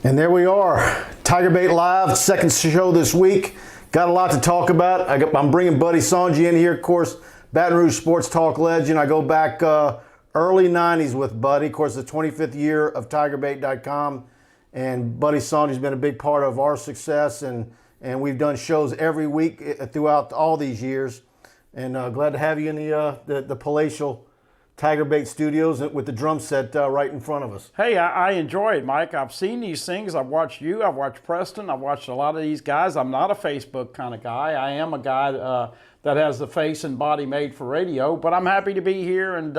And there we are, TigerBait Live, second show this week. Got a lot to talk about. I'm bringing Buddy Sanji in here, of course, Baton Rouge sports talk legend. I go back early 90s with Buddy, of course, the 25th year of TigerBait.com. And Buddy Sanji's been a big part of our success, and we've done shows every week throughout all these years. And glad to have you in the palatial TigerBait Studios with the drum set right in front of us. Hey, I enjoy it, Mike. I've seen these things. I've watched you. I've watched Preston. I've watched a lot of these guys. I'm not a Facebook kind of guy. I am a guy that has the face and body made for radio, but I'm happy to be here. And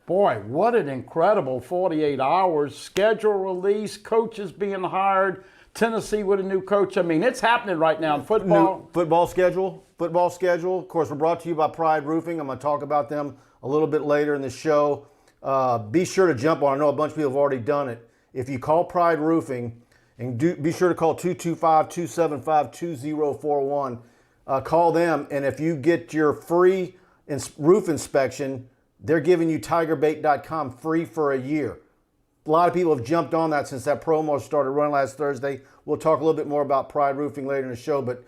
boy, what an incredible 48 hours. Schedule release, coaches being hired, Tennessee with a new coach. I mean, it's happening right now in football. New football schedule. Of course, we're brought to you by Pride Roofing. I'm going to talk about them a little bit later in the show. Be sure to jump on. I know a bunch of people have already done it. If you call Pride Roofing, and be sure to call 225-275-2041. Call them, and if you get your free roof inspection, they're giving you TigerBait.com free for a year. A lot of people have jumped on that since that promo started running last Thursday. We'll talk a little bit more about Pride Roofing later in the show. But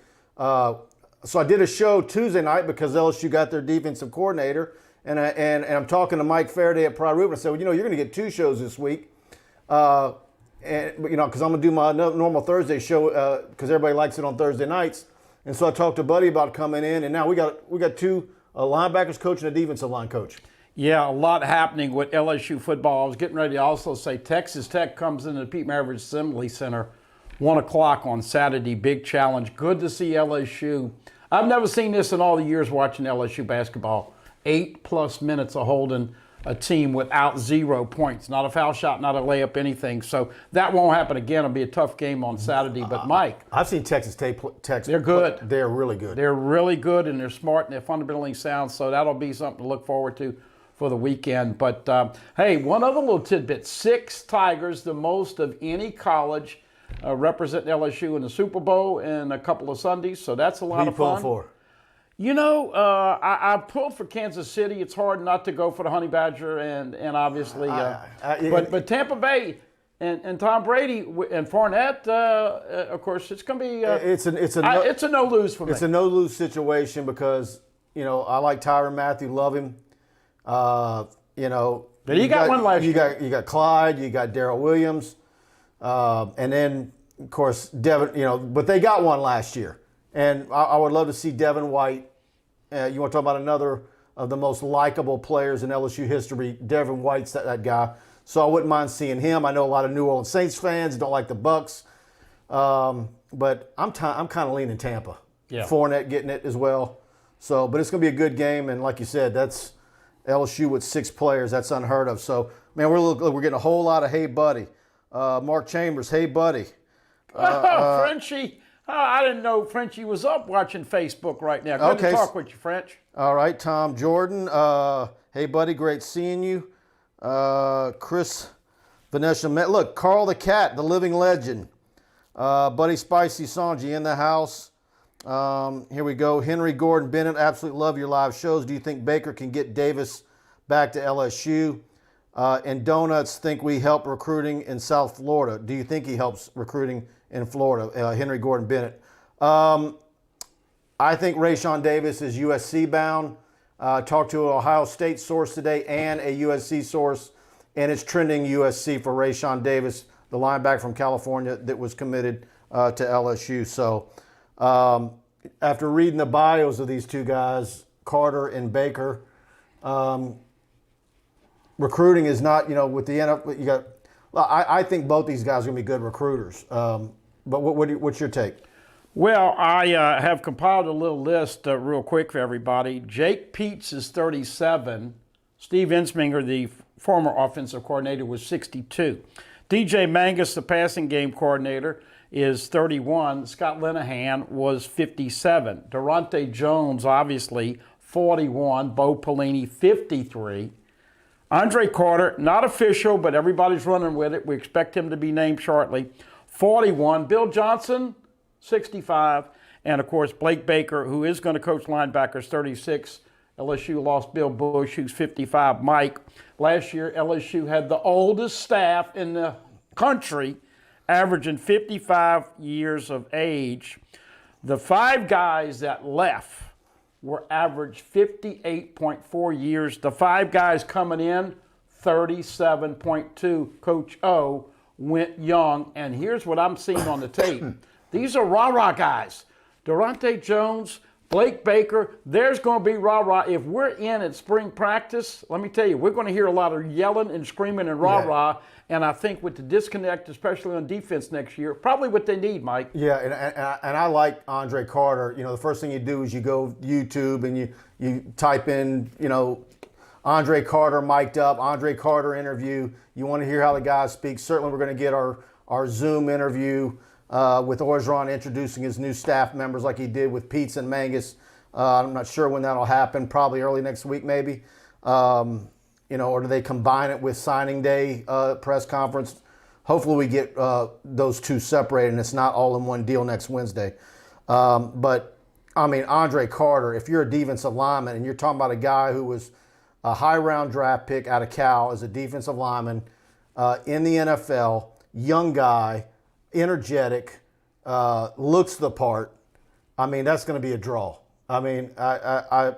so I did a show Tuesday night because LSU got their defensive coordinator. And I'm talking to Mike Faraday at Pride Roofing. I said, well, you're going to get two shows this week, because I'm going to do my normal Thursday show because everybody likes it on Thursday nights. And so I talked to Buddy about coming in, and now we got two linebackers coach and a defensive line coach. Yeah, a lot happening with LSU football. I was getting ready to also say Texas Tech comes into the Pete Maravich Assembly Center 1 o'clock on Saturday. Big challenge. Good to see LSU. I've never seen this in all the years watching LSU basketball. 8+ minutes of holding a team without 0 points. Not a foul shot, not a layup, anything. So that won't happen again. It'll be a tough game on Saturday. But Mike, I've seen Texas Tech. They're good. They're really good. They're really good, and they're smart, and they're fundamentally sound. So that'll be something to look forward to for the weekend. But hey, one other little tidbit: 6 Tigers, the most of any college, represent LSU in the Super Bowl in a couple of Sundays. So that's a lot of fun. Who you pulling for? You know, I pulled for Kansas City. It's hard not to go for the Honey Badger, and obviously, but Tampa Bay and Tom Brady and Fournette, of course, it's going to be. It's a no lose for me. It's a no lose situation because I like Tyrann Mathieu, love him. But he got one last year. You got Clyde, you got Darrell Williams, and then of course Devin. But they got one last year. And I would love to see Devin White. You want to talk about another of the most likable players in LSU history? Devin White's that guy. So I wouldn't mind seeing him. I know a lot of New Orleans Saints fans don't like the Bucks, but I'm kind of leaning Tampa. Yeah. Fournette getting it as well. So, but it's going to be a good game. And like you said, that's LSU with 6 players. That's unheard of. So, man, we're getting a whole lot of hey buddy. Mark Chambers, hey buddy. Frenchie. I didn't know Frenchie was up watching Facebook right now. Good to talk with you, French. All right, Tom Jordan. Hey, buddy, great seeing you. Chris Vanessa. Look, Carl the Cat, the living legend. Buddy Spicy Sanji in the house. Here we go. Henry Gordon Bennett, absolutely love your live shows. Do you think Baker can get Davis back to LSU? And Donuts think we help recruiting in South Florida. Do you think he helps recruiting in Florida? Henry Gordon Bennett. I think Rayshawn Davis is USC bound. Talked to an Ohio State source today and a USC source, and it's trending USC for Rayshawn Davis, the linebacker from California that was committed to LSU. So after reading the bios of these two guys, Carter and Baker, recruiting is not, with the NFL, you got. I think both these guys are going to be good recruiters. But what's your take? Well, I have compiled a little list real quick for everybody. Jake Peets is 37. Steve Ensminger, the former offensive coordinator, was 62. DJ Mangus, the passing game coordinator, is 31. Scott Linehan was 57. Durante Jones, obviously, 41. Bo Pelini, 53. Andre Carter, not official, but everybody's running with it. We expect him to be named shortly. 41. Bill Johnson, 65. And, of course, Blake Baker, who is going to coach linebackers, 36. LSU lost Bill Bush, who's 55. Mike, last year LSU had the oldest staff in the country averaging 55 years of age. The 5 guys that left were average 58.4 years. The 5 guys coming in, 37.2. Coach O went young. And here's what I'm seeing on the tape. These are rah-rah guys. Durante Jones, Blake Baker, there's going to be rah-rah. If we're in at spring practice, let me tell you, we're going to hear a lot of yelling and screaming and rah-rah. Yeah. And I think with the disconnect, especially on defense next year, probably what they need, Mike. Yeah, and I like Andre Carter. You know, the first thing you do is you go YouTube and you type in, you know, Andre Carter mic'd up, Andre Carter interview. You want to hear how the guys speak. Certainly we're going to get our Zoom interview with Orgeron introducing his new staff members like he did with Pete's and Mangus. I'm not sure when that'll happen, probably early next week maybe. You know, or do they combine it with signing day press conference? Hopefully we get those two separated and it's not all in one deal next Wednesday. But, I mean, Andre Carter, if you're a defensive lineman and you're talking about a guy who was a high-round draft pick out of Cal as a defensive lineman in the NFL, young guy, energetic, looks the part, I mean, that's going to be a draw. I mean, I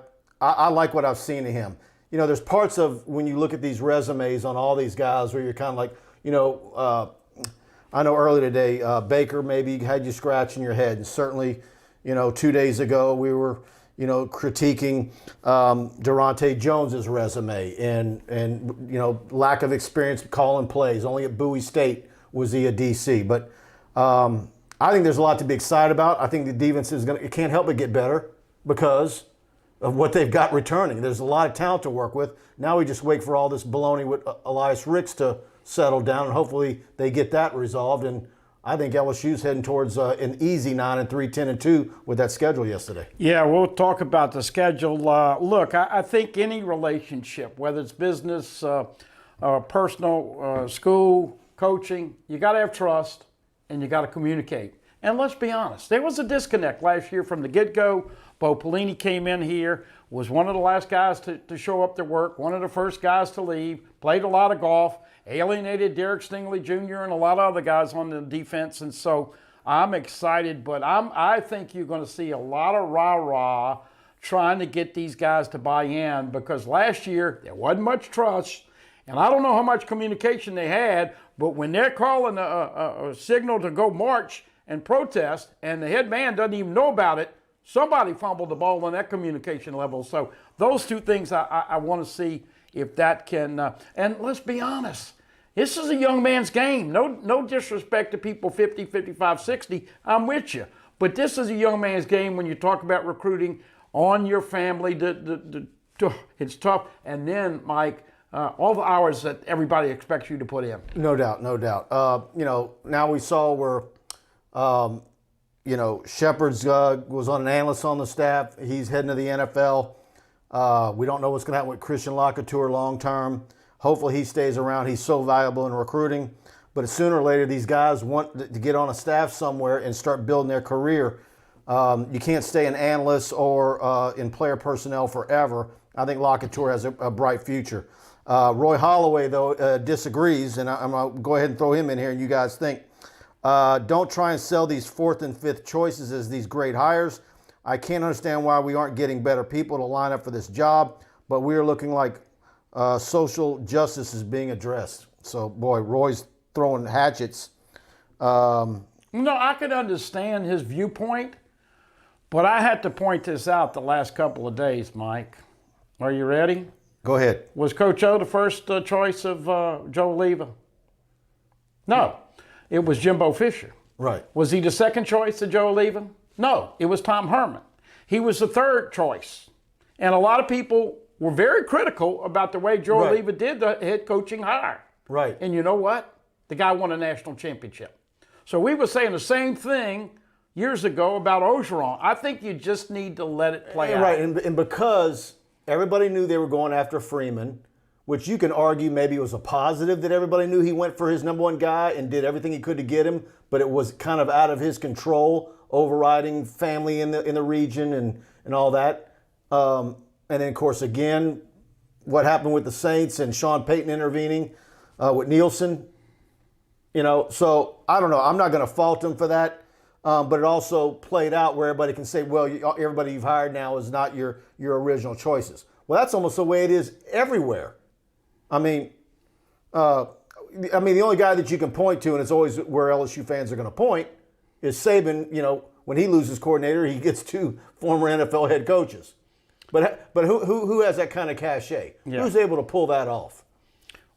like what I've seen of him. You know, there's parts of when you look at these resumes on all these guys where you're kind of like, you know, I know earlier today, Baker maybe had you scratching your head. And certainly, you know, 2 days ago we were, you know, critiquing Durante Jones's resume and you know, lack of experience calling plays. Only at Bowie State was he a DC. But I think there's a lot to be excited about. I think the defense is it can't help but get better because of what they've got returning. There's a lot of talent to work with. Now we just wait for all this baloney with Elias Ricks to settle down, and hopefully they get that resolved. And I think LSU's heading towards an easy 9-3, 10-2 with that schedule yesterday. Yeah, we'll talk about the schedule. Look, I think any relationship, whether it's business, personal, school, coaching, you got to have trust and you got to communicate. And let's be honest, there was a disconnect last year from the get-go. Bo Pelini came in here, was one of the last guys to show up to work, one of the first guys to leave, played a lot of golf, alienated Derek Stingley Jr. and a lot of other guys on the defense. And so I'm excited, but I think you're going to see a lot of rah-rah trying to get these guys to buy in because last year there wasn't much trust. And I don't know how much communication they had, but when they're calling a signal to go march and protest and the head man doesn't even know about it, somebody fumbled the ball on that communication level. So those two things I want to see if that can. And let's be honest, this is a young man's game. No disrespect to people 50, 55, 60. I'm with you. But this is a young man's game when you talk about recruiting on your family. It's tough. And then, Mike, all the hours that everybody expects you to put in. No doubt, no doubt. You know, now we saw where you know, Shepard's was on an analyst on the staff. He's heading to the NFL. We don't know what's going to happen with Christian Lacouture long term. Hopefully he stays around. He's so valuable in recruiting. But sooner or later, these guys want to get on a staff somewhere and start building their career. You can't stay an analyst or in player personnel forever. I think Lacouture has a bright future. Roy Holloway, though, disagrees, and I'm going to go ahead and throw him in here, and you guys think. Don't try and sell these 4th and 5th choices as these great hires. I can't understand why we aren't getting better people to line up for this job, but we are looking like social justice is being addressed. So, boy, Roy's throwing hatchets. No, I could understand his viewpoint, but I had to point this out the last couple of days, Mike. Are you ready? Go ahead. Was Coach O the first choice of Joe Leva? No. It was Jimbo Fisher. Right. Was he the second choice of Joe Leva? No, it was Tom Herman. He was the third choice. And a lot of people were very critical about the way Joe Leva did the head coaching hire. Right. And you know what? The guy won a national championship. So we were saying the same thing years ago about Orgeron. I think you just need to let it play out. Right, and because everybody knew they were going after Freeman, which you can argue maybe it was a positive that everybody knew he went for his number one guy and did everything he could to get him, but it was kind of out of his control, overriding family in the region and all that. And then, of course, again, what happened with the Saints and Sean Payton intervening with Nielsen. So I don't know. I'm not going to fault him for that. But it also played out where everybody can say, well, everybody you've hired now is not your original choices. Well, that's almost the way it is everywhere. I mean, the only guy that you can point to, and it's always where LSU fans are going to point, is Saban. When he loses coordinator, he gets 2 former NFL head coaches. But who has that kind of cachet? Yeah. Who's able to pull that off?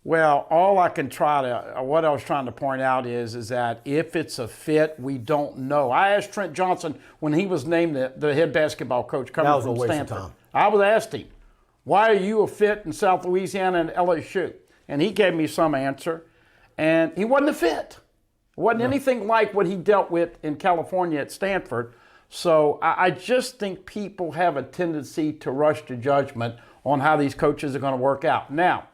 Well, what I was trying to point out is that if it's a fit, we don't know. I asked Trent Johnson when he was named the head basketball coach coming from Stanford. I was asked him, why are you a fit in South Louisiana and LSU? And he gave me some answer, and he wasn't a fit. It wasn't anything like what he dealt with in California at Stanford. So I just think people have a tendency to rush to judgment on how these coaches are going to work out. Now,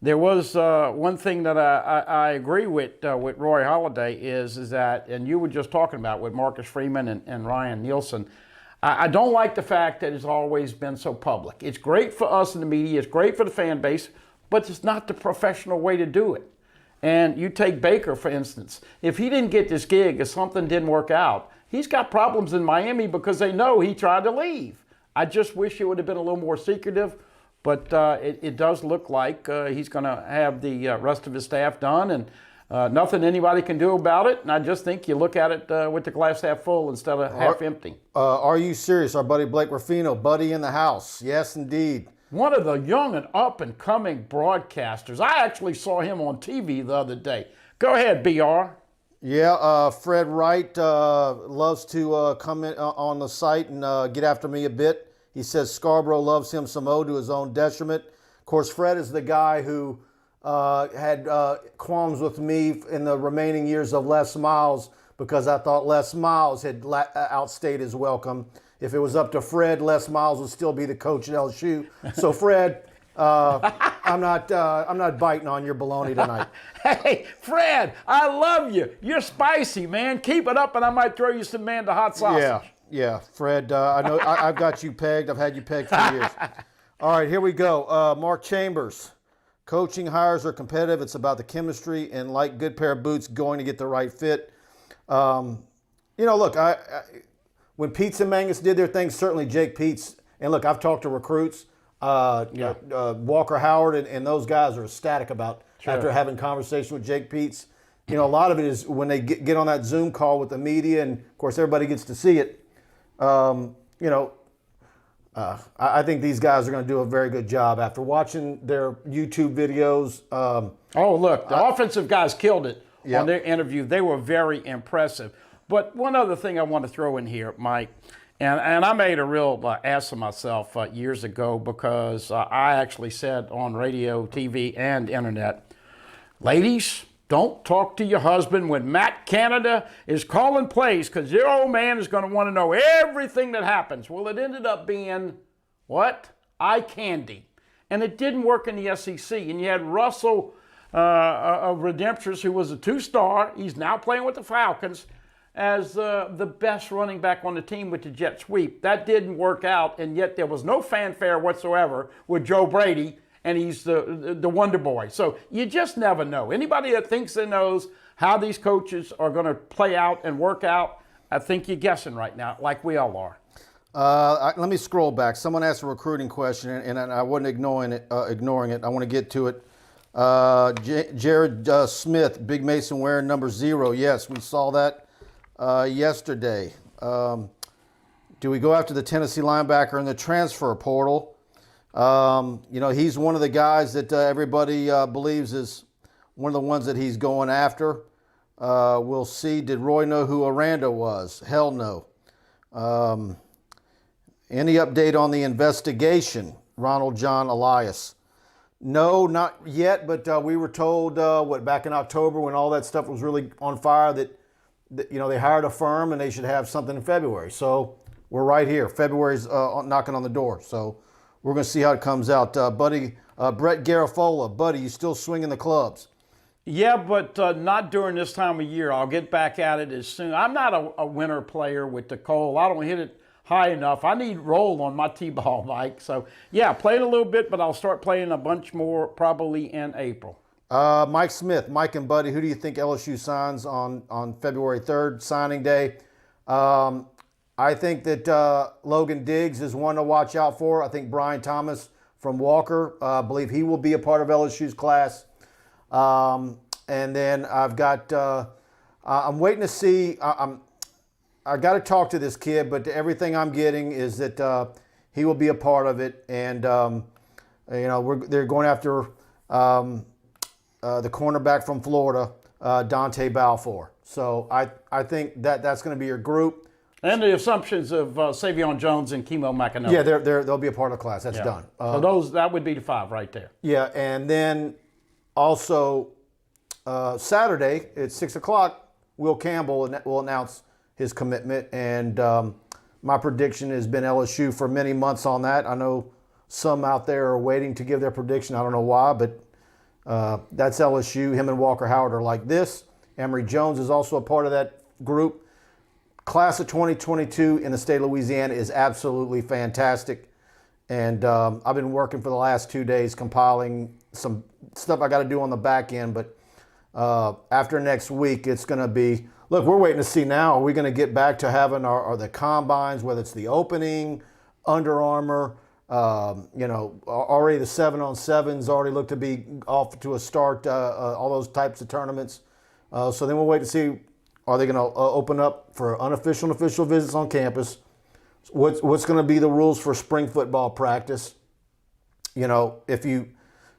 there was one thing that I agree with Roy Halladay is that, and you were just talking about with Marcus Freeman and Ryan Nielsen, I don't like the fact that it's always been so public. It's great for us in the media, it's great for the fan base, but it's not the professional way to do it. And you take Baker, for instance. If he didn't get this gig, if something didn't work out, he's got problems in Miami because they know he tried to leave. I just wish it would have been a little more secretive. But it does look like he's going to have the rest of his staff done, and nothing anybody can do about it. And I just think you look at it with the glass half full instead of half empty. Are you serious? Our buddy Blake Ruffino, buddy in the house. Yes, indeed. One of the young and up-and-coming broadcasters. I actually saw him on TV the other day. Go ahead, BR. Yeah, Fred Wright loves to come in on the site and get after me a bit. He says Scarborough loves him some to his own detriment. Of course, Fred is the guy who had qualms with me in the remaining years of Les Miles because I thought Les Miles had outstayed his welcome. If it was up to Fred, Les Miles would still be the coach at LSU. So, Fred, I'm not biting on your baloney tonight. Hey, Fred, I love you. You're spicy, man. Keep it up, and I might throw you some man to hot sausage. Yeah, Fred, I know I've got you pegged. I've had you pegged for years. All right, here we go. Mark Chambers. Coaching hires are competitive. It's about the chemistry and like good pair of boots going to get the right fit. Look, when Peets and Mangus did their thing, certainly Jake Peets, and look, I've talked to recruits. Walker Howard and those guys are ecstatic about after having conversation with Jake Peets. A lot of it is when they get on that Zoom call with the media, and of course everybody gets to see it. I think these guys are going to do a very good job after watching their YouTube videos. The offensive guys killed it on their interview. They were very impressive. But one other thing I want to throw in here, Mike, and I made a real ass of myself years ago because I actually said on radio, TV, and internet, ladies, don't talk to your husband when Matt Canada is calling plays because your old man is going to want to know everything that happens. Well, it ended up being, what? Eye candy. And it didn't work in the SEC. And you had Russell of Redemptors, who was a 2-star. He's now playing with the Falcons as the best running back on the team with the jet sweep. That didn't work out, and yet there was no fanfare whatsoever with Joe Brady, and he's the wonder boy. So you just never know. Anybody that thinks they knows how these coaches are going to play out and work out, I think you're guessing right now, like we all are. Let me scroll back. Someone asked a recruiting question, and I wasn't ignoring it. I want to get to it. Jared Smith, Big Mason wearing number 0. Yes, we saw that yesterday. Do we go after the Tennessee linebacker in the transfer portal? He's one of the guys that everybody believes is one of the ones that he's going after. We'll see. Did Roy know who Aranda was? Hell no. Any update on the investigation? Ronald John Elias. No, not yet, but we were told, back in October when all that stuff was really on fire that they hired a firm and they should have something in February. So we're right here. February's knocking on the door. So we're going to see how it comes out. Buddy, Brett Garafola, buddy, you still swinging the clubs? Yeah, but not during this time of year. I'll get back at it as soon. I'm not a winter player with the Cole. I don't hit it high enough. I need roll on my T-ball, Mike. So, yeah, played a little bit, but I'll start playing a bunch more probably in April. Mike Smith, Mike and Buddy, who do you think LSU signs on February 3rd, signing day? I think that Logan Diggs is one to watch out for. I think Brian Thomas from Walker, I believe he will be a part of LSU's class. And then I've got, I'm waiting to see, I got to talk to this kid, but everything I'm getting is that he will be a part of it. And, they're going after the cornerback from Florida, Dante Balfour. So I think that's going to be your group. And the assumptions of Savion Jones and Kimo McAnally. Yeah, they'll be a part of the class. That's done. So that would be the 5 right there. Yeah, and then also Saturday at 6 o'clock, Will Campbell will announce his commitment. And my prediction has been LSU for many months on that. I know some out there are waiting to give their prediction. I don't know why, but that's LSU. Him and Walker Howard are like this. Emory Jones is also a part of that group. Class of 2022 in the state of Louisiana is absolutely fantastic. And I've been working for the last 2 days compiling some stuff I got to do on the back end. But after next week, it's going to be, look, we're waiting to see now. Are we going to get back to having the combines, whether it's the opening, Under Armour, already the 7-on-7s already look to be off to a start, all those types of tournaments. So then we'll wait to see. Are they going to open up for unofficial and official visits on campus? What's going to be the rules for spring football practice? If you,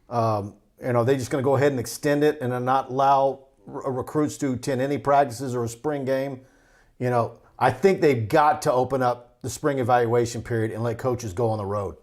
they just going to go ahead and extend it and then not allow recruits to attend any practices or a spring game? I think they've got to open up the spring evaluation period and let coaches go on the road.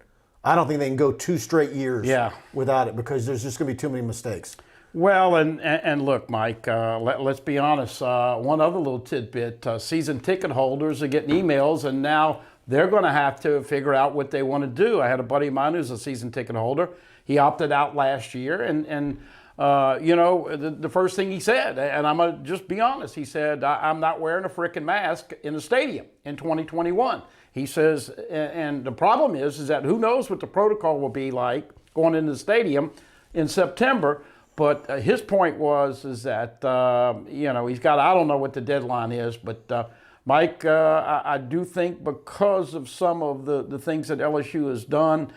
I don't think they can go 2 straight years without it because there's just going to be too many mistakes. Well, and look, Mike, let's be honest. One other little tidbit, season ticket holders are getting emails, and now they're going to have to figure out what they want to do. I had a buddy of mine who's a season ticket holder. He opted out last year, and the first thing he said, and I'm going to just be honest, he said, I'm not wearing a frickin' mask in the stadium in 2021. He says, and the problem is that who knows what the protocol will be like going into the stadium in September. But his point is that, he's got, I don't know what the deadline is, but Mike, I do think because of some of the things that LSU has done,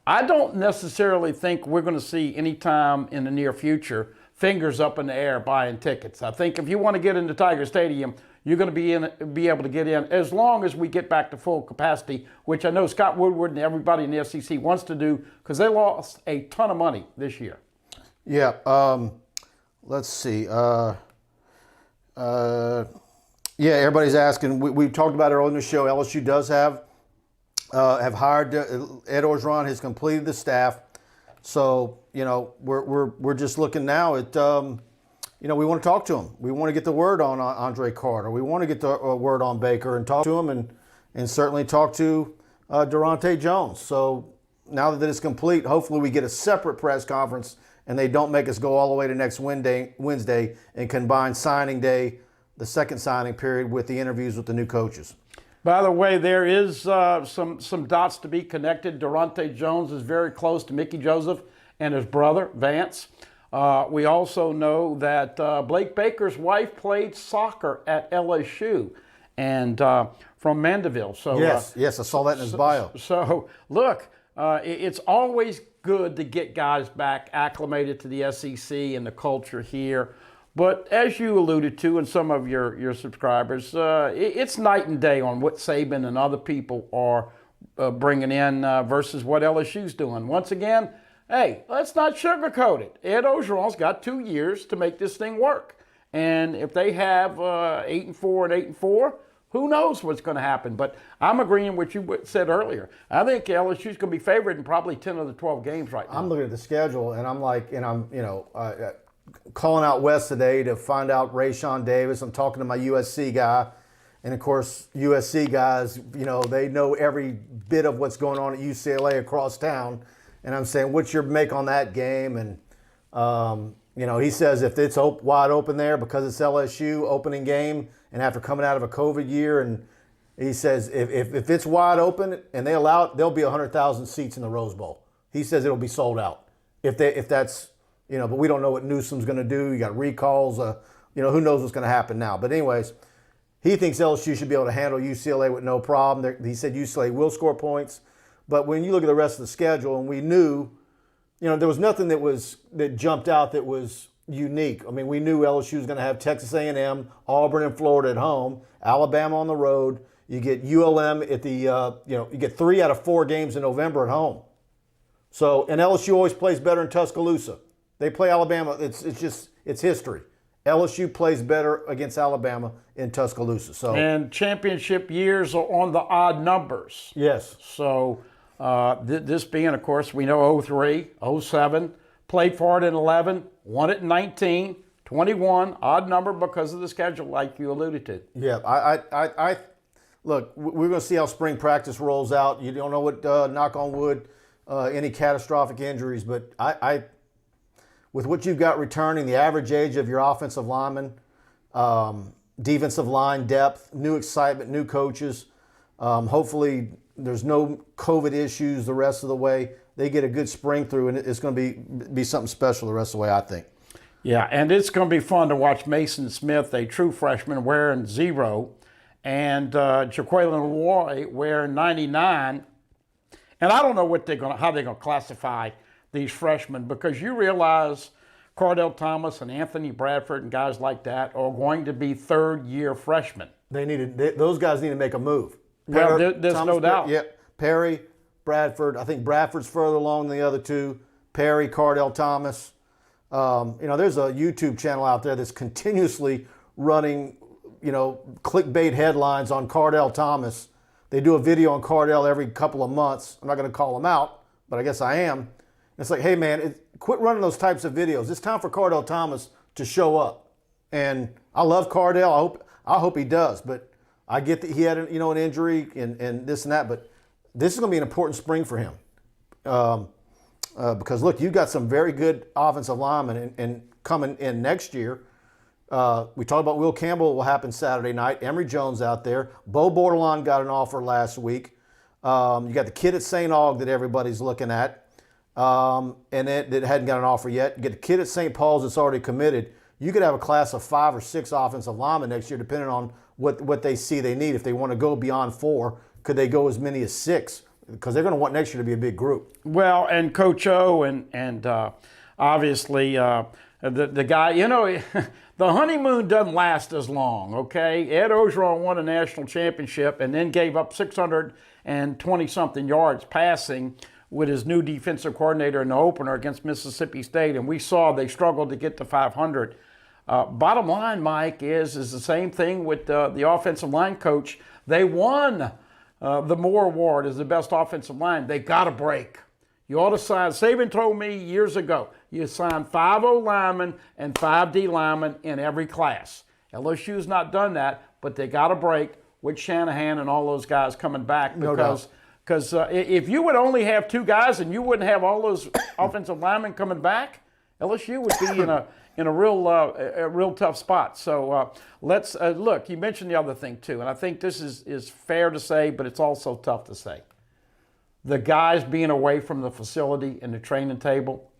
I don't necessarily think we're going to see any time in the near future fingers up in the air buying tickets. I think if you want to get into Tiger Stadium, you're going to be able to get in as long as we get back to full capacity, which I know Scott Woodward and everybody in the SEC wants to do because they lost a ton of money this year. Yeah, let's see. Everybody's asking. We talked about it earlier in the show. LSU does have hired Ed Orgeron has completed the staff. So we're just looking now at we want to talk to him. We want to get the word on Andre Carter. We want to get the word on Baker and talk to him and certainly talk to Durante Jones. So now that it's complete, hopefully we get a separate press conference and they don't make us go all the way to next Wednesday and combine signing day, the second signing period, with the interviews with the new coaches. By the way, there is some dots to be connected. Durante Jones is very close to Mickey Joseph and his brother, Vance. We also know that Blake Baker's wife played soccer at LSU and from Mandeville. So yes, I saw that in his bio. So look, it's always good to get guys back acclimated to the SEC and the culture here. But as you alluded to, and some of your subscribers, it's night and day on what Saban and other people are bringing in versus what LSU's doing. Once again, hey, let's not sugarcoat it. Ed Orgeron's got 2 years to make this thing work. And if they have 8-4 and 8-4, who knows what's going to happen? But I'm agreeing with what you said earlier. I think LSU's going to be favored in probably 10 of the 12 games right now. I'm looking at the schedule, and I'm like, calling out West today to find out Rayshawn Davis. I'm talking to my USC guy. And, of course, USC guys, they know every bit of what's going on at UCLA across town. And I'm saying, what's your make on that game? And, he says if it's wide open there because it's LSU opening game and after coming out of a COVID year, and he says if it's wide open and they allow it, there'll be 100,000 seats in the Rose Bowl. He says it'll be sold out if that's but we don't know what Newsom's going to do. You got recalls. Who knows what's going to happen now. But anyways, he thinks LSU should be able to handle UCLA with no problem. He said UCLA will score points. But when you look at the rest of the schedule, and we knew, there was nothing that jumped out that was unique. I mean, we knew LSU was going to have Texas A&M, Auburn, and Florida at home, Alabama on the road. You get ULM at the, you get 3 out of 4 games in November at home. So, and LSU always plays better in Tuscaloosa. They play Alabama. It's history. LSU plays better against Alabama in Tuscaloosa. So, and championship years are on the odd numbers. Yes. So, this being, of course, we know 03, 07, played for it in 11, won it in 19, 21, odd number because of the schedule, like you alluded to. Yeah, I look, we're going to see how spring practice rolls out. You don't know what, knock on wood, any catastrophic injuries, but I with what you've got returning, the average age of your offensive linemen, defensive line depth, new excitement, new coaches, hopefully there's no COVID issues the rest of the way. They get a good spring through, and it's going to be something special the rest of the way, I think. Yeah, and it's going to be fun to watch Mason Smith, a true freshman, wearing 0, and Jaqueline Roy wearing 99. And I don't know how they're going to classify these freshmen, because you realize Cardell Thomas and Anthony Bradford and guys like that are going to be third-year freshmen. Those guys need to make a move. Well, there's no doubt. Yeah, Perry, Bradford. I think Bradford's further along than the other two. Perry, Cardell Thomas. There's a YouTube channel out there that's continuously running, clickbait headlines on Cardell Thomas. They do a video on Cardell every couple of months. I'm not going to call them out, but I guess I am. It's like, hey man, quit running those types of videos. It's time for Cardell Thomas to show up. And I love Cardell. I hope he does. But I get that he had an injury and this and that. But this is going to be an important spring for him. Because look, you've got some very good offensive linemen and coming in next year. We talked about Will Campbell will happen Saturday night. Emory Jones out there. Bo Bordelon got an offer last week. You got the kid at St. Aug that everybody's looking at, and that hadn't got an offer yet. You get the kid at St. Paul's that's already committed. You could have a class of 5 or 6 offensive linemen next year, depending on what they see they need. If they want to go beyond 4, could they go as many as 6? Because they're going to want next year to be a big group. Well, and Coach O and obviously the guy, the honeymoon doesn't last as long, okay? Ed Ogeron won a national championship and then gave up 620-something yards passing with his new defensive coordinator in the opener against Mississippi State, and we saw they struggled to get to 500. Bottom line, Mike, is the same thing with the offensive line coach. They won the Moore Award as the best offensive line. They got a break. You ought to sign, Saban told me years ago, you sign 5 O linemen and 5 D linemen in every class. LSU's not done that, but they got a break with Shanahan and all those guys coming back, because if you would only have 2 guys and you wouldn't have all those offensive linemen coming back, LSU would be in a real tough spot. So let's look. You mentioned the other thing too, and I think this is fair to say, but it's also tough to say. The guys being away from the facility and the training table,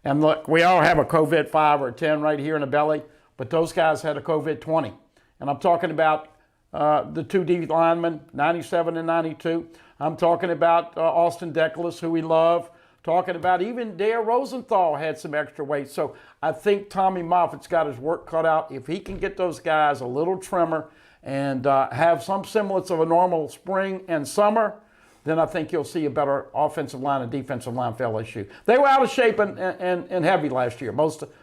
and look, we all have a COVID 5 or 10 right here in the belly, but those guys had a COVID 20, and I'm talking about the 2 D linemen, 97 and 92. I'm talking about Austin Deculus, who we love. Talking about even Dare Rosenthal had some extra weight. So I think Tommy Moffitt's got his work cut out. If he can get those guys a little trimmer and have some semblance of a normal spring and summer, then I think you'll see a better offensive line and defensive line for LSU. They were out of shape and heavy last year,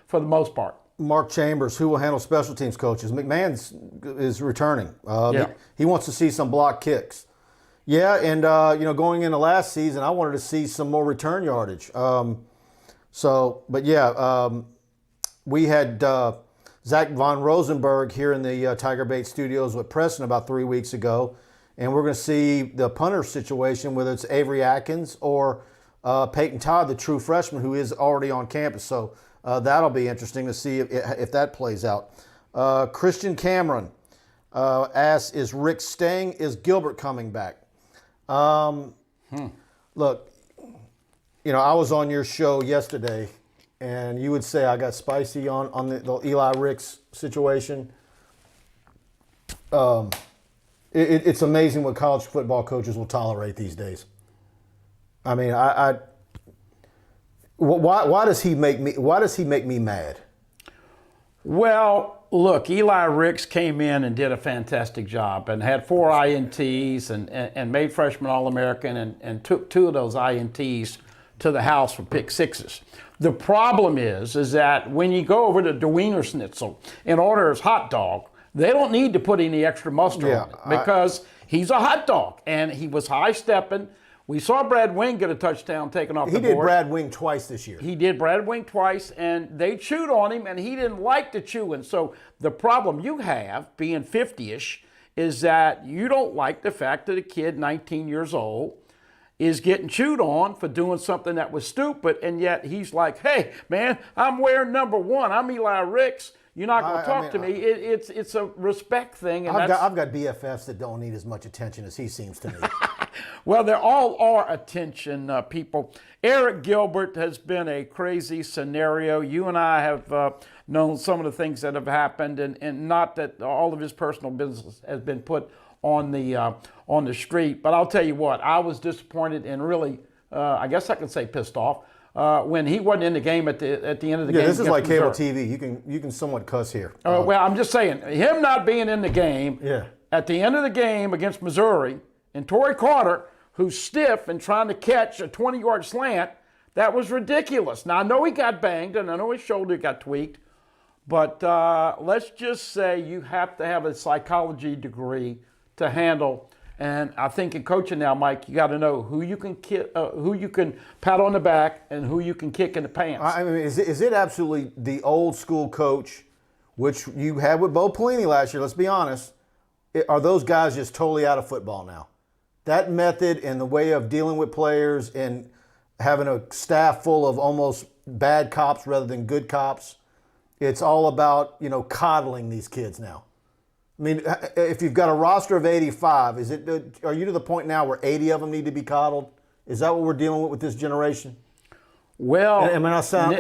for the most part. Mark Chambers, who will handle special teams coaches. McMahon is returning. Yeah. He wants to see some block kicks. Yeah, and going into last season, I wanted to see some more return yardage. We had Zach Von Rosenberg here in the TigerBait studios with Preston about 3 weeks ago, and we're going to see the punter situation, whether it's Avery Atkins or Peyton Todd, the true freshman who is already on campus. So that'll be interesting to see if that plays out. Christian Cameron asks, is Rick staying? Is Gilbert coming back? Look, I was on your show yesterday, and you would say I got spicy on the Eli Ricks situation. It's amazing what college football coaches will tolerate these days. I mean, why does he make me mad? Well, look, Eli Ricks came in and did a fantastic job and had 4 INTs and made freshman All-American and took 2 of those INTs to the house for pick sixes. The problem is that when you go over to the Wiener Schnitzel and order his hot dog, they don't need to put any extra mustard on it because he's a hot dog and he was high-stepping. We saw Brad Wing get a touchdown taken off the board. He did Brad Wing twice this year. He did Brad Wing twice, and they chewed on him, and he didn't like the chewing. So the problem you have, being 50-ish, is that you don't like the fact that a kid 19 years old is getting chewed on for doing something that was stupid, and yet he's like, hey, man, I'm wearing number 1. I'm Eli Ricks. You're not going to talk to me. It's a respect thing. And I've got BFFs that don't need as much attention as he seems to me. Well, they all are attention people. Eric Gilbert has been a crazy scenario. You and I have known some of the things that have happened, and not that all of his personal business has been put on the street. But I'll tell you what, I was disappointed and really, I guess I can say pissed off, when he wasn't in the game at the end of the game. Yeah, this is like cable TV. You can somewhat cuss here. Well, I'm just saying, him not being in the game at the end of the game against Missouri, and Torrey Carter, who's stiff and trying to catch a 20-yard slant, that was ridiculous. Now, I know he got banged, and I know his shoulder got tweaked, but let's just say you have to have a psychology degree to handle. And I think in coaching now, Mike, you got to know who you can pat on the back and who you can kick in the pants. I mean, is it absolutely the old school coach, which you had with Bo Pelini last year? Let's be honest. Are those guys just totally out of football now? That method and the way of dealing with players and having a staff full of almost bad cops rather than good cops, it's all about, coddling these kids now. I mean, if you've got a roster of 85, are you to the point now where 80 of them need to be coddled? Is that what we're dealing with this generation? Well, am I sound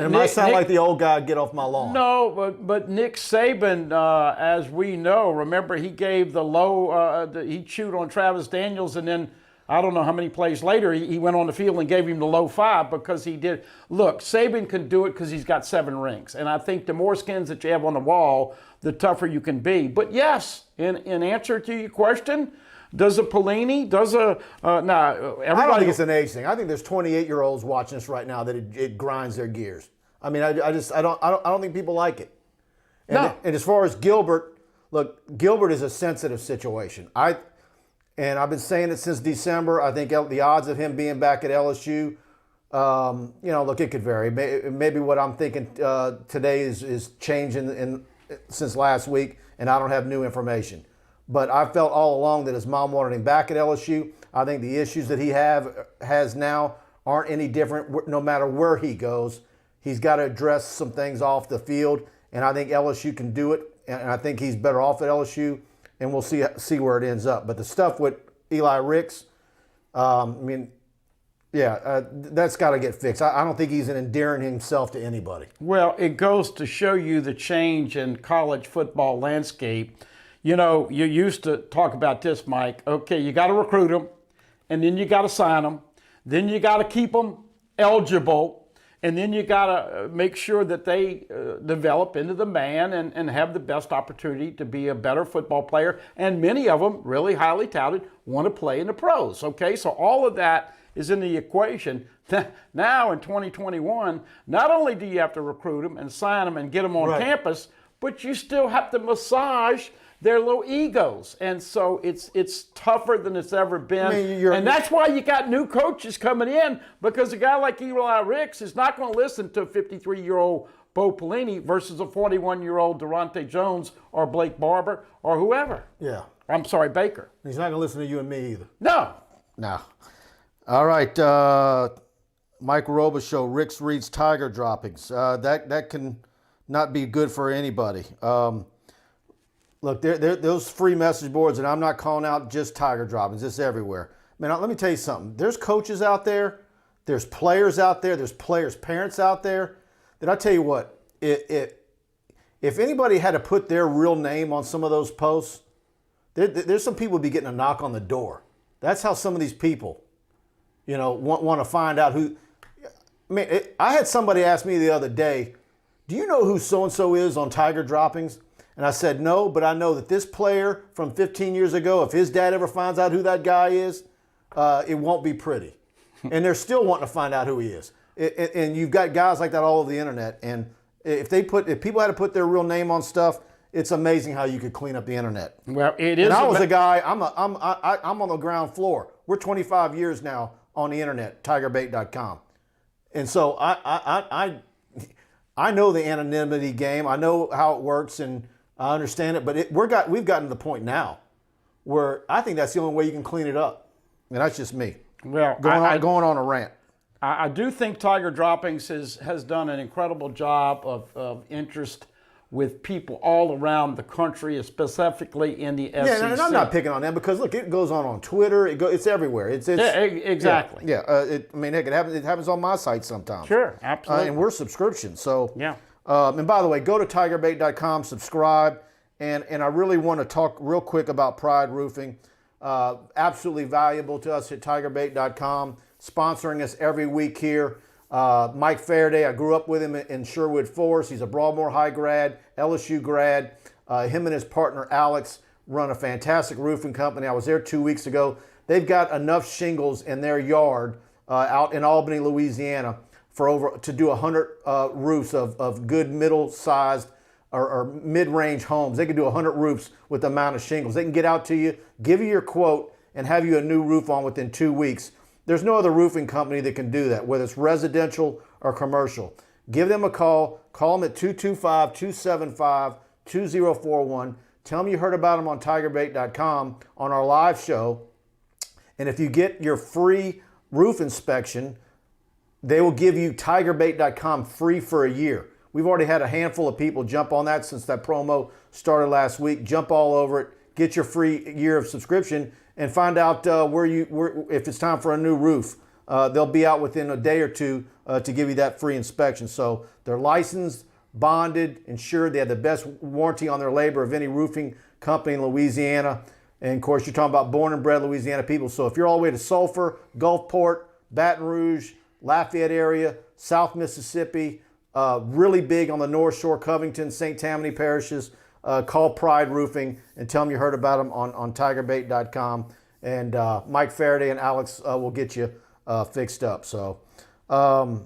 like the old guy? Get off my lawn. No, but Nick Saban, as we know, remember he gave the low. He chewed on Travis Daniels, and then I don't know how many plays later he went on the field and gave him the low 5 because he did. Look, Saban can do it because he's got 7 rings, and I think the more skins that you have on the wall, the tougher you can be. But yes, in answer to your question. Does a Pelini? Everybody. I don't think it's an age thing. I think there's 28-year-olds watching this right now that it grinds their gears. I mean, I don't think people like it. And as far as Gilbert, look, Gilbert is a sensitive situation. I've been saying it since December. I think the odds of him being back at LSU, look, it could vary. Maybe what I'm thinking today is changing since last week, and I don't have new information. But I felt all along that his mom wanted him back at LSU. I think the issues that he has now aren't any different no matter where he goes. He's got to address some things off the field, and I think LSU can do it, and I think he's better off at LSU, and we'll see where it ends up. But the stuff with Eli Ricks, that's got to get fixed. I don't think he's endearing himself to anybody. Well, it goes to show you the change in college football landscape. You used to talk about this, Mike. Okay, you got to recruit them, and then you got to sign them. Then you got to keep them eligible, and then you got to make sure that they develop into the man and have the best opportunity to be a better football player. And many of them, really highly touted, want to play in the pros. Okay, so all of that is in the equation. Now in 2021, not only do you have to recruit them and sign them and get them on campus, but you still have to massage their little egos, and so it's tougher than it's ever been. And that's why you got new coaches coming in, because a guy like Eli Ricks is not going to listen to a 53-year-old Bo Pelini versus a 41-year-old Durante Jones or Blake Barber or whoever. Yeah. I'm sorry, Baker. He's not going to listen to you and me either. No. All right. Mike Roba show, Ricks reads Tiger droppings. That can not be good for anybody. Look, those free message boards, and I'm not calling out just Tiger droppings. It's everywhere. Man, let me tell you something. There's coaches out there. There's players out there. There's players' parents out there Did I tell you what? If anybody had to put their real name on some of those posts, there's some people be getting a knock on the door. That's how some of these people, want to find out who. I mean, I had somebody ask me the other day, do you know who so-and-so is on Tiger Droppings? And I said, no, but I know that this player from 15 years ago, if his dad ever finds out who that guy is, it won't be pretty. And they're still wanting to find out who he is. And you've got guys like that all over the internet. And if people had to put their real name on stuff, it's amazing how you could clean up the internet. Well, it is. And I was a guy. I'm on the ground floor. We're 25 years now on the internet, TigerBait.com, and so I know the anonymity game. I know how it works, and I understand it. But we've gotten to the point now where I think that's the only way you can clean it up, and that's just me. Well, going on a rant. I do think Tiger Droppings has done an incredible job of interest with people all around the country, specifically in the SEC. Yeah, and I'm not picking on them because look, it goes on Twitter. It's everywhere. Exactly. Yeah. Heck, it happens on my site sometimes. Sure, absolutely. And we're subscription, so yeah. And by the way, go to TigerBait.com, subscribe, and I really want to talk real quick about Pride Roofing. Absolutely valuable to us at TigerBait.com, sponsoring us every week here. Mike Faraday, I grew up with him in Sherwood Forest. He's a Broadmoor High grad, LSU grad. Him and his partner Alex run a fantastic roofing company. I was there 2 weeks ago. They've got enough shingles in their yard out in Albany, Louisiana, to do 100 roofs of good middle-sized or mid-range homes. They can do 100 roofs with the amount of shingles. They can get out to you, give you your quote, and have you a new roof on within 2 weeks. There's no other roofing company that can do that, whether it's residential or commercial. Give them a call. Call them at 225-275-2041. Tell them you heard about them on TigerBait.com on our live show. And if you get your free roof inspection, they will give you TigerBait.com free for a year. We've already had a handful of people jump on that since that promo started last week. Jump all over it. Get your free year of subscription and find out if it's time for a new roof. They'll be out within a day or two to give you that free inspection. So they're licensed, bonded, insured. They have the best warranty on their labor of any roofing company in Louisiana. And of course, you're talking about born and bred Louisiana people. So if you're all the way to Sulphur, Gulfport, Baton Rouge, Lafayette area, South Mississippi, really big on the North Shore, Covington, St. Tammany parishes, call Pride Roofing and tell them you heard about them on TigerBait.com. And Mike Faraday and Alex will get you fixed up. So what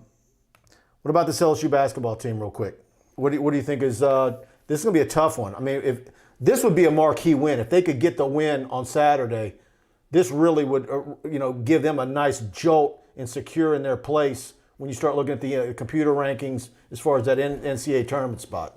about this LSU basketball team real quick? What do you think is this is going to be a tough one? I mean, if this would be a marquee win. If they could get the win on Saturday, this really would give them a nice jolt and secure in their place when you start looking at the computer rankings as far as that NCAA tournament spot.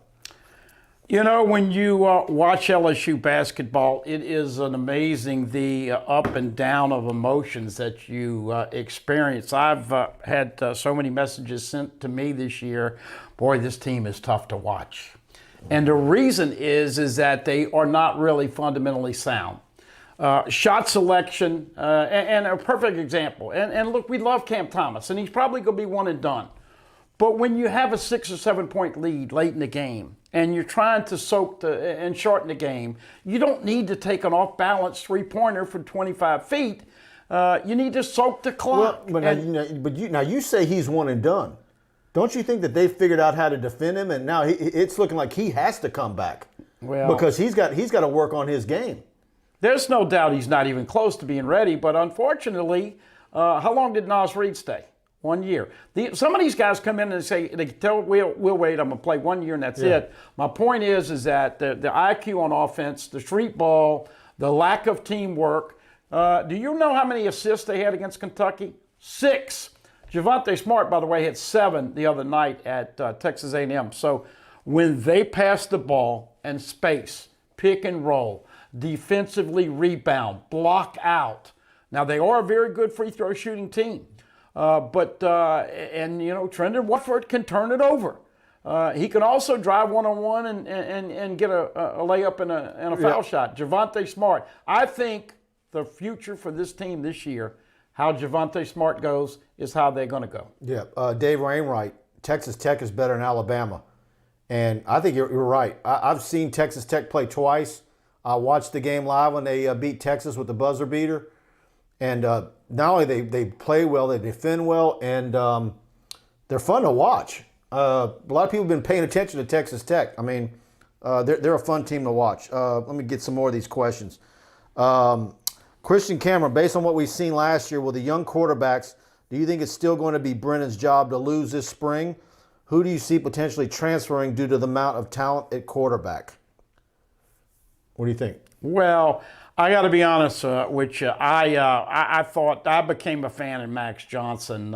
When you watch LSU basketball, it is amazing the up and down of emotions that you experience. I've had so many messages sent to me this year. Boy, this team is tough to watch. And the reason is that they are not really fundamentally sound. Shot selection, and a perfect example. And look, we love Cam Thomas, and he's probably going to be one and done. But when you have a 6 or 7 point lead late in the game, and you're trying to and shorten the game, you don't need to take an off-balance three-pointer from 25 feet. You need to soak the clock. Well, but you say he's one and done. Don't you think that they figured out how to defend him, and now it's looking like he has to come back? Well, because he's got to work on his game. There's no doubt he's not even close to being ready, but unfortunately, how long did Nas Reed stay? 1 year. Some of these guys come in and say, they tell Will Wade, I'm going to play 1 year and that's it. My point is that the IQ on offense, the street ball, the lack of teamwork. Do you know how many assists they had against Kentucky? 6. Javonte Smart, by the way, had 7 the other night at Texas A&M. So when they pass the ball and space, pick and roll, defensively rebound, block out. Now, they are a very good free throw shooting team. Trendon Watford can turn it over. He can also drive one-on-one and get a layup and a foul shot. Javonte Smart. I think the future for this team this year, how Javonte Smart goes, is how they're going to go. Yeah. Dave Wainwright Texas Tech is better than Alabama. And I think you're right. I've seen Texas Tech play twice. I watched the game live when they beat Texas with the buzzer beater. And not only they play well, they defend well, and they're fun to watch. A lot of people have been paying attention to Texas Tech. I mean, they're a fun team to watch. Let me get some more of these questions. Christian Cameron, based on what we've seen last year with the young quarterbacks, do you think it's still going to be Brennan's job to lose this spring? Who do you see potentially transferring due to the amount of talent at quarterback? What do you think? Well, I got to be honest with you. I thought I became a fan of Max Johnson.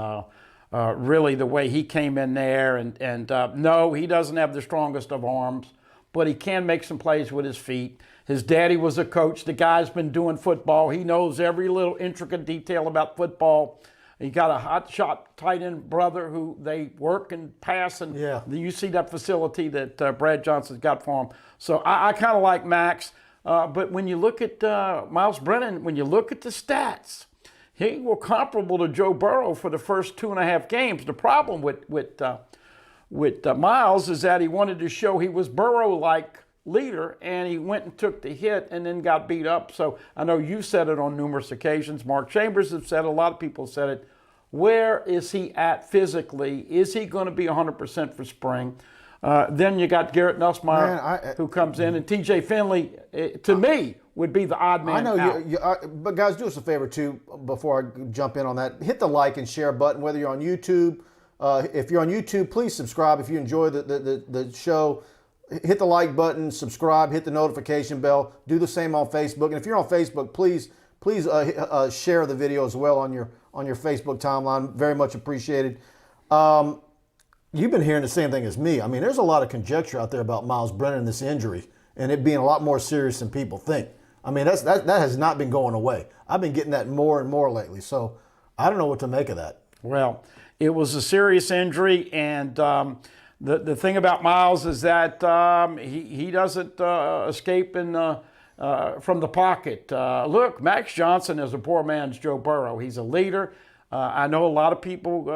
Really, the way he came in there, and no, he doesn't have the strongest of arms, but he can make some plays with his feet. His daddy was a coach. The guy's been doing football. He knows every little intricate detail about football. He got a hot shot tight end brother who they work and pass, and yeah. You see that facility that Brad Johnson's got for him. So I kind of like Max. But when you look at Miles Brennan, when you look at the stats, he was comparable to Joe Burrow for the first 2.5 games. The problem with Miles is that he wanted to show he was Burrow-like leader, and he went and took the hit and then got beat up. So I know you said it on numerous occasions. Mark Chambers has said it. A lot of people said it. Where is he at physically? Is he going to be 100% for spring? Then you got Garrett Nussmeier, who comes in, and TJ Finley, to me, would be the odd man out. I know, but guys, do us a favor too before I jump in on that. Hit the like and share button, whether you're on YouTube. If you're on YouTube, please subscribe. If you enjoy the show, hit the like button, subscribe, hit the notification bell. Do the same on Facebook. And if you're on Facebook, please share the video as well on your Facebook timeline. Very much appreciated. You've been hearing the same thing as me. I mean, there's a lot of conjecture out there about Miles Brennan and this injury, and it being a lot more serious than people think. I mean, that has not been going away. I've been getting that more and more lately. So I don't know what to make of that. Well, it was a serious injury, and the thing about Miles is that he doesn't escape from the pocket. Look, Max Johnson is a poor man's Joe Burrow. He's a leader. I know a lot of people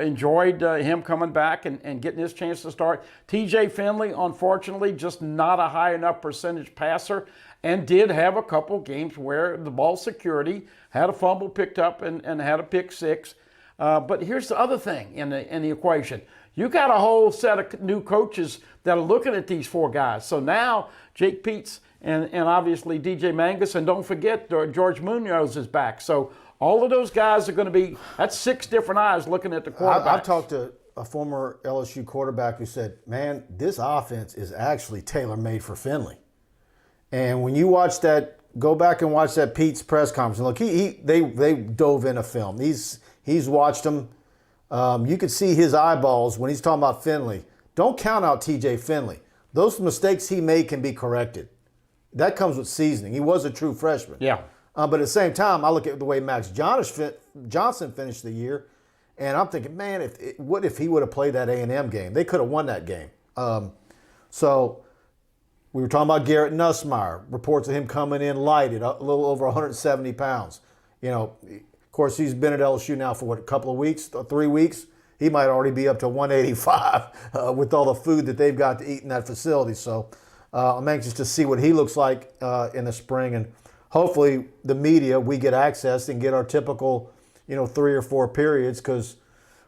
enjoyed him coming back and getting his chance to start. TJ Finley, unfortunately, just not a high enough percentage passer, and did have a couple games where the ball security had a fumble picked up and had a pick six. But here's the other thing in the equation. You got a whole set of new coaches that are looking at these four guys. So now Jake Peets and obviously DJ Mangus, and don't forget George Munoz is back. So all of those guys are going to be, that's 6 different eyes looking at the quarterback. I've talked to a former LSU quarterback who said, man, this offense is actually tailor-made for Finley. And when you watch that, go back and watch that Pete's press conference. And look, they dove into film. He's watched them. You could see his eyeballs when he's talking about Finley. Don't count out TJ Finley. Those mistakes he made can be corrected. That comes with seasoning. He was a true freshman. Yeah. But at the same time, I look at the way Max Johnson finished the year, and I'm thinking, man, what if he would have played that A&M game? They could have won that game. So we were talking about Garrett Nussmeier. Reports of him coming in light at a little over 170 pounds. You know, of course, he's been at LSU now for, a couple of weeks, 3 weeks? He might already be up to 185 with all the food that they've got to eat in that facility. So I'm anxious to see what he looks like in the spring. And hopefully the media, we get access and get our typical, 3 or 4 periods, because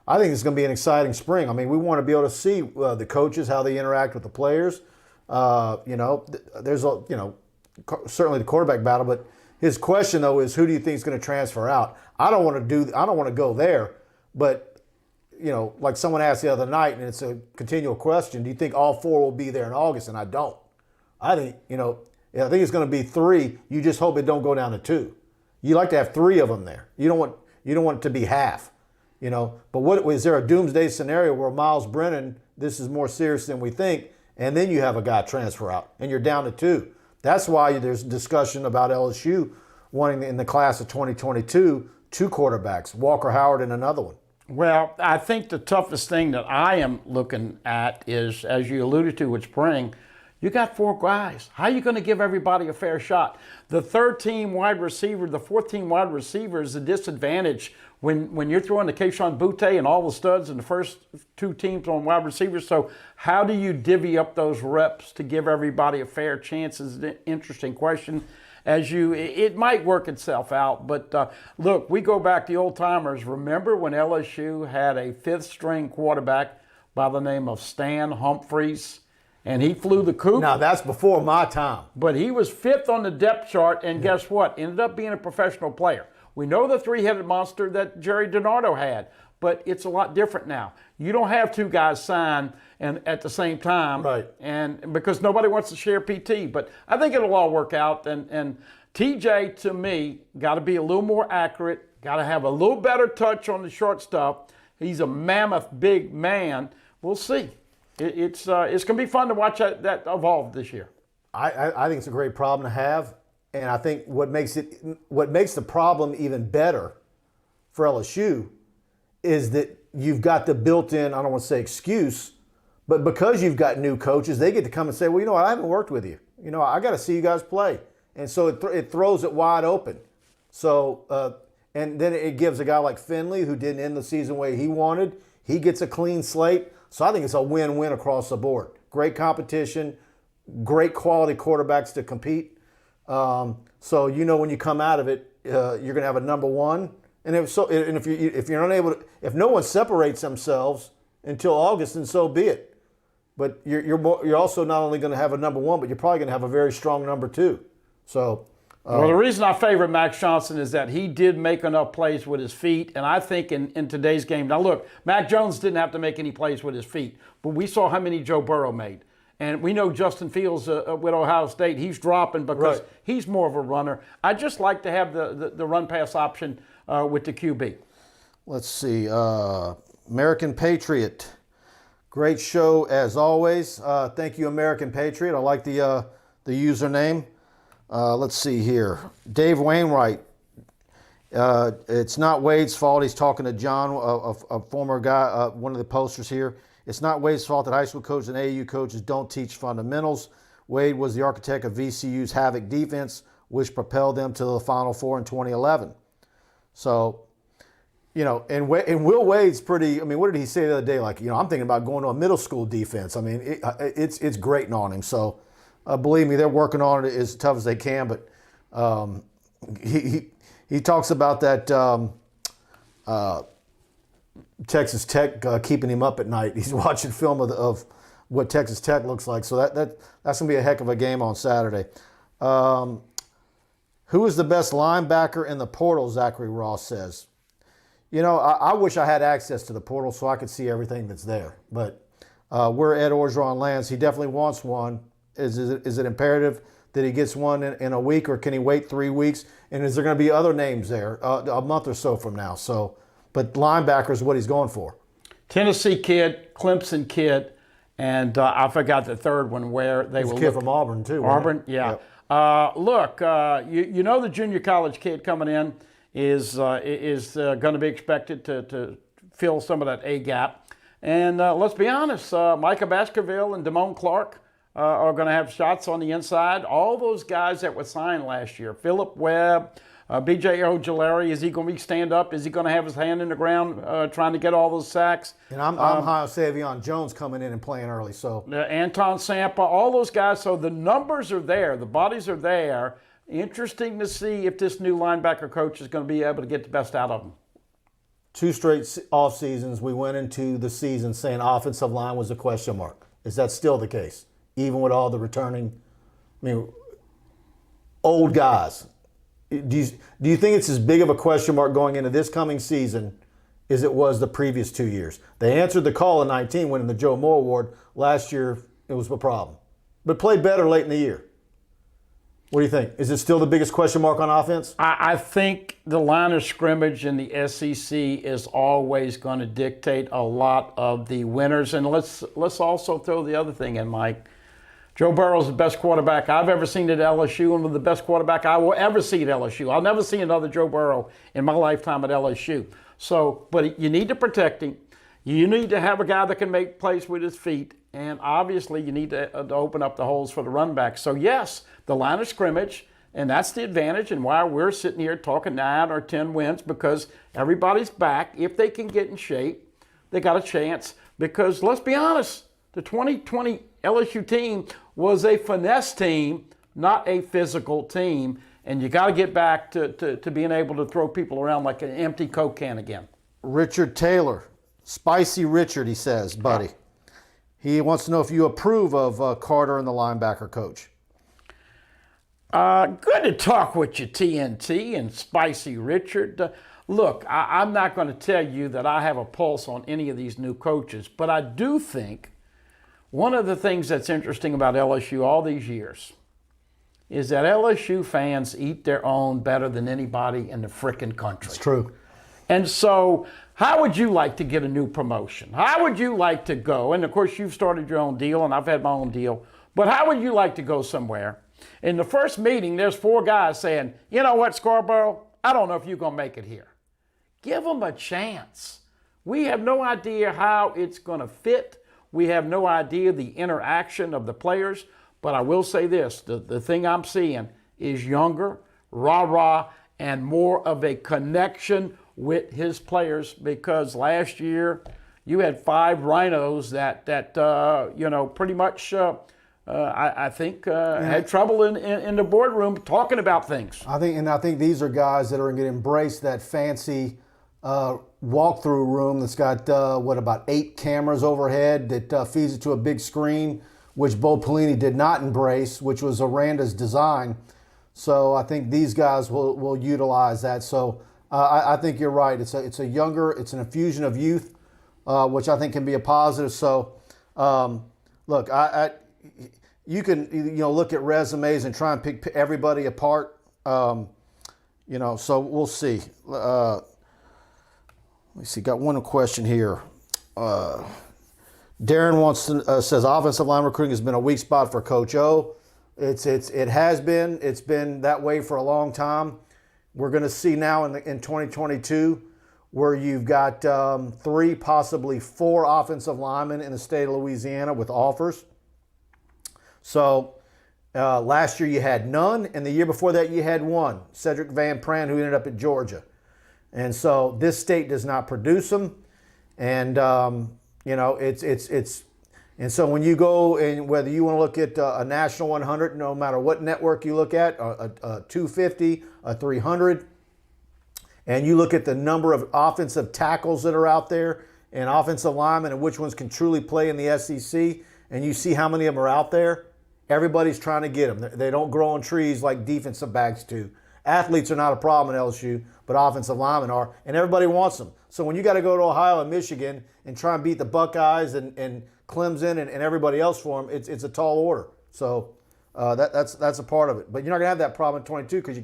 I think it's going to be an exciting spring. I mean, we want to be able to see the coaches, how they interact with the players. There's certainly the quarterback battle, but his question though is, who do you think is going to transfer out? I don't want to go there, but like someone asked the other night, and it's a continual question, do you think all 4 will be there in August? And I don't. I think, I think it's going to be 3. You just hope it don't go down to 2. You like to have 3 of them there. You don't want it to be half, But what is there a doomsday scenario where Miles Brennan, this is more serious than we think, and then you have a guy transfer out and you're down to 2? That's why there's discussion about LSU wanting in the class of 2022 2 quarterbacks, Walker Howard and another one. Well, I think the toughest thing that I am looking at is, as you alluded to with spring, You got 4 guys. How are you going to give everybody a fair shot? The 3rd-team wide receiver, the 4th-team wide receiver is a disadvantage when you're throwing to Kayshon Boutte and all the studs in the first 2 teams on wide receivers. So how do you divvy up those reps to give everybody a fair chance is an interesting question. It might work itself out, but look, we go back to old timers. Remember when LSU had a 5th-string quarterback by the name of Stan Humphries, and he flew the coop? Now, that's before my time. But he was 5th on the depth chart, and guess what? Ended up being a professional player. We know the 3-headed monster that Jerry DiNardo had, but it's a lot different now. You don't have 2 guys sign and at the same time, right? And because nobody wants to share PT. But I think it'll all work out. And TJ, to me, got to be a little more accurate. Got to have a little better touch on the short stuff. He's a mammoth big man. We'll see. It's going to be fun to watch that evolve this year. I think it's a great problem to have. And I think what makes the problem even better for LSU is that you've got the built-in, I don't want to say excuse, but because you've got new coaches, they get to come and say, well, you know what, I haven't worked with you. You know, I got to see you guys play. And so it throws it wide open. So, and then it gives a guy like Finley, who didn't end the season the way he wanted, he gets a clean slate. So I think it's a win-win across the board. Great competition, great quality quarterbacks to compete. So you know when you come out of it, you're going to have a number 1. And if you're unable to, if no one separates themselves until August, then so be it. But you're also not only going to have a number 1, but you're probably going to have a very strong number 2. So. Well, the reason I favor Max Johnson is that he did make enough plays with his feet, and I think in today's game, now look, Mac Jones didn't have to make any plays with his feet, but we saw how many Joe Burrow made. And we know Justin Fields with Ohio State, he's dropping because he's more of a runner. I just like to have the run-pass option with the QB. Let's see. American Patriot. Great show as always. Thank you, American Patriot. I like the username. Let's see here. Dave Wainwright. It's not Wade's fault. He's talking to John, a former guy, one of the posters here. It's not Wade's fault that high school coaches and AAU coaches don't teach fundamentals. Wade was the architect of VCU's Havoc defense, which propelled them to the Final Four in 2011. So, you know, and Will Wade's pretty, I mean, what did he say the other day? Like, you know, I'm thinking about going to a middle school defense. I mean, it's grating on him. So, believe me, they're working on it as tough as they can. But he talks about that Texas Tech keeping him up at night. He's watching film of what Texas Tech looks like. So that's going to be a heck of a game on Saturday. Who is the best linebacker in the portal, Zachary Ross says. You know, I wish I had access to the portal so I could see everything that's there. But where Ed Orgeron lands, he definitely wants one. Is it imperative that he gets one in a week, or can he wait 3 weeks? And is there going to be other names there a month or so from now? So, but linebacker is what he's going for. Tennessee kid, Clemson kid, and I forgot the third one where they were. A kid from Auburn too. Auburn, yeah. Yep. Look, you know the junior college kid coming in is going to be expected to fill some of that A gap. And let's be honest, Micah Baskerville and Damone Clark are going to have shots on the inside. All those guys that were signed last year, Phillip Webb, B.J. Ojulari, is he going to be stand up? Is he going to have his hand in the ground trying to get all those sacks? And I'm high on Savion Jones coming in and playing early. So Anton Sampa, all those guys. So the numbers are there. The bodies are there. Interesting to see if this new linebacker coach is going to be able to get the best out of them. 2 straight off seasons, we went into the season saying offensive line was a question mark. Is that still the case? Even with all the returning, I mean, old guys. Do you think it's as big of a question mark going into this coming season as it was the previous 2 years? They answered the call in 19, winning the Joe Moore Award. Last year, it was a problem. But played better late in the year. What do you think? Is it still the biggest question mark on offense? I think the line of scrimmage in the SEC is always going to dictate a lot of the winners. And let's also throw the other thing in, Mike. Joe Burrow's the best quarterback I've ever seen at LSU, and the best quarterback I will ever see at LSU. I'll never see another Joe Burrow in my lifetime at LSU. So, but you need to protect him. You need to have a guy that can make plays with his feet, and obviously you need to open up the holes for the run back. So yes, the line of scrimmage, and that's the advantage and why we're sitting here talking 9 or 10 wins, because everybody's back. If they can get in shape, they got a chance. Because let's be honest, the 2020 LSU team was a finesse team, not a physical team. And you got to get back to being able to throw people around like an empty Coke can again. Richard Taylor, Spicy Richard, he says, buddy. He wants to know if you approve of Carter and the linebacker coach. Good to talk with you, TNT and Spicy Richard. Look, I'm not going to tell you that I have a pulse on any of these new coaches, but I do think one of the things that's interesting about LSU all these years is that LSU fans eat their own better than anybody in the frickin' country. It's true. And so how would you like to get a new promotion? How would you like to go? And of course, you've started your own deal, and I've had my own deal. But how would you like to go somewhere? In the first meeting, there's 4 guys saying, you know what, Scarborough, I don't know if you're going to make it here. Give them a chance. We have no idea how it's going to fit. We have no idea the interaction of the players. But I will say this, the thing I'm seeing is younger, rah-rah, and more of a connection with his players, because last year you had 5 rhinos that pretty much I think had trouble in the boardroom talking about things. I think these are guys that are going to embrace that fancy walkthrough room that's got about 8 cameras overhead that feeds it to a big screen, which Bo Pelini did not embrace, which was Aranda's design. So I think these guys will utilize that. So I think you're right. It's an infusion of youth, which I think can be a positive. So look, you can look at resumes and try and pick everybody apart. So we'll see. Let me see. Got one question here. Darren says offensive line recruiting has been a weak spot for Coach O. It has been. It's been that way for a long time. We're going to see now in 2022 where you've got 3, possibly 4 offensive linemen in the state of Louisiana with offers. So last year you had none, and the year before that you had 1, Cedric Van Pran, who ended up at Georgia. And so this state does not produce them, and and so when you go, and whether you want to look at a national 100, no matter what network you look at, a 250, a 300, and you look at the number of offensive tackles that are out there and offensive linemen and which ones can truly play in the SEC, and you see how many of them are out there, everybody's trying to get them. They don't grow on trees like defensive backs do. Athletes are not a problem at LSU, but offensive linemen are, and everybody wants them. So when you got to go to Ohio and Michigan and try and beat the Buckeyes and Clemson and everybody else for them, it's a tall order. So that's a part of it. But you're not going to have that problem in 22 because you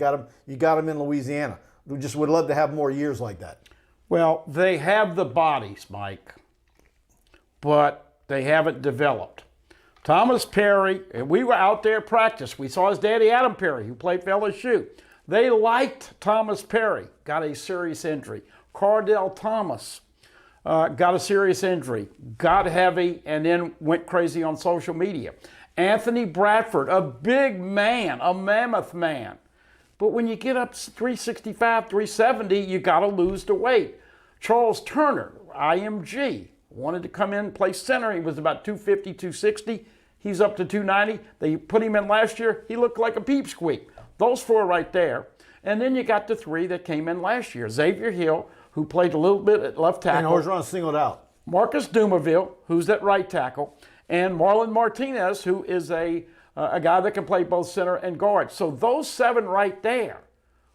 got them in Louisiana. We just would love to have more years like that. Well, they have the bodies, Mike, but they haven't developed. Thomas Perry, and we were out there at practice. We saw his daddy, Adam Perry, who played for LSU. They liked Thomas Perry, got a serious injury. Cardell Thomas got a serious injury, got heavy, and then went crazy on social media. Anthony Bradford, a big man, a mammoth man. But when you get up 365, 370, you got to lose the weight. Charles Turner, IMG, wanted to come in and play center. He was about 250, 260. He's up to 290. They put him in last year. He looked like a peep squeak. Those 4 right there. And then you got the 3 that came in last year. Xavier Hill, who played a little bit at left tackle. And Orgeron singled out. Marcus Dumerville, who's at right tackle. And Marlon Martinez, who is a guy that can play both center and guard. So those 7 right there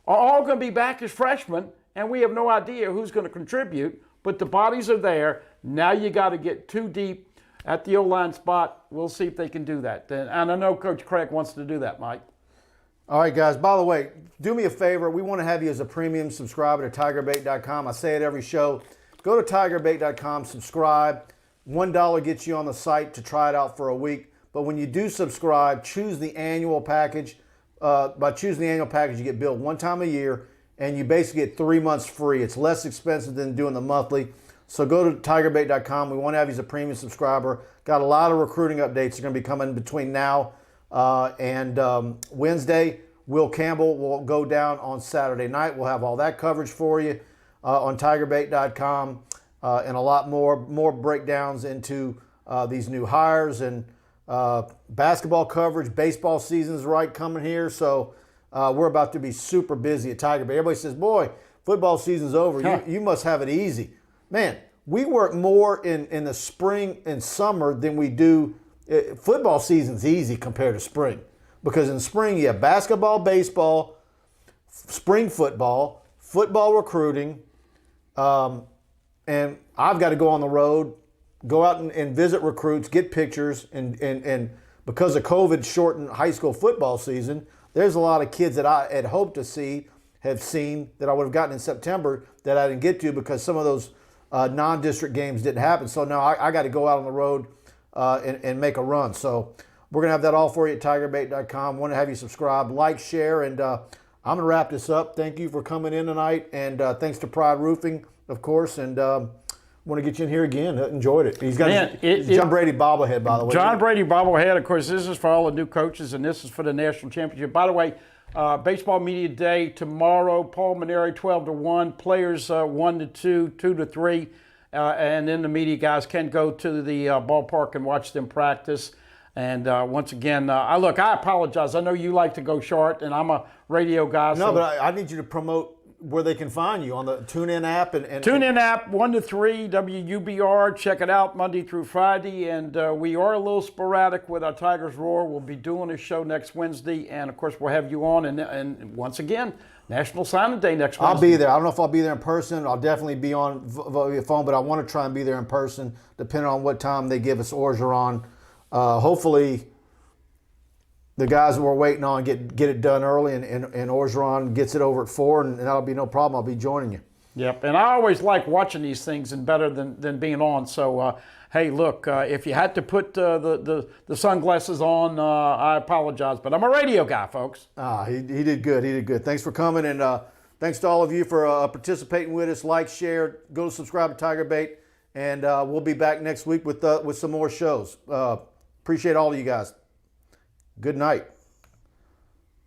are all going to be back as freshmen, and we have no idea who's going to contribute, but the bodies are there. Now you got to get 2 deep at the O-line spot. We'll see if they can do that. And I know Coach Craig wants to do that, Mike. All right, guys. By the way, do me a favor. We want to have you as a premium subscriber to TigerBait.com. I say it every show. Go to TigerBait.com, subscribe. $1 gets you on the site to try it out for a week. But when you do subscribe, choose the annual package. By choosing the annual package, you get billed 1 time a year, and you basically get 3 months free. It's less expensive than doing the monthly. So go to TigerBait.com. We want to have you as a premium subscriber. Got a lot of recruiting updates are going to be coming between now and Wednesday. Will Campbell will go down on Saturday night. We'll have all that coverage for you on TigerBait.com and a lot more breakdowns into these new hires and basketball coverage. Baseball season's right coming here, so we're about to be super busy at TigerBait. Everybody says, boy, football season's over. You must have it easy. Man, we work more in the spring and summer than we do. Football season's easy compared to spring. Because in spring, you have basketball, baseball, spring football recruiting, and I've got to go on the road, go out and visit recruits, get pictures, and because of COVID shortened high school football season, there's a lot of kids that I had hoped to have seen that I would have gotten in September that I didn't get to because some of those non-district games didn't happen. So now I got to go out on the road and make a run. So we're going to have that all for you at TigerBait.com. Want to have you subscribe, like, share, and I'm going to wrap this up. Thank you for coming in tonight, and thanks to Pride Roofing, of course, and want to get you in here again. Enjoyed it. He's got his John Brady bobblehead, by the way. John Brady bobblehead, of course, this is for all the new coaches, and this is for the national championship. By the way, Baseball Media Day tomorrow, Paul Maneri, 12 to 1, players 1 to 2, 2 to 3, and then the media guys can go to the ballpark and watch them practice. And once again, I apologize. I know you like to go short, and I'm a radio guy. No, but I need you to promote where they can find you on the TuneIn app. And TuneIn app, 1 to 3, WUBR. Check it out Monday through Friday. And we are a little sporadic with our Tigers Roar. We'll be doing a show next Wednesday. And, of course, we'll have you on. And once again, National Signing Day next Wednesday. I'll be there. I don't know if I'll be there in person. I'll definitely be on via phone, but I want to try and be there in person, depending on what time they give us Orgeron. Hopefully, the guys that we're waiting on get it done early, and Orgeron gets it over at 4, and that'll be no problem. I'll be joining you. Yep, and I always like watching these things and better than being on. So, hey, look, if you had to put the sunglasses on, I apologize, but I'm a radio guy, folks. He did good. He did good. Thanks for coming, and thanks to all of you for participating with us. Like, share, go subscribe to TigerBait, and we'll be back next week with some more shows. Appreciate all of you guys. Good night.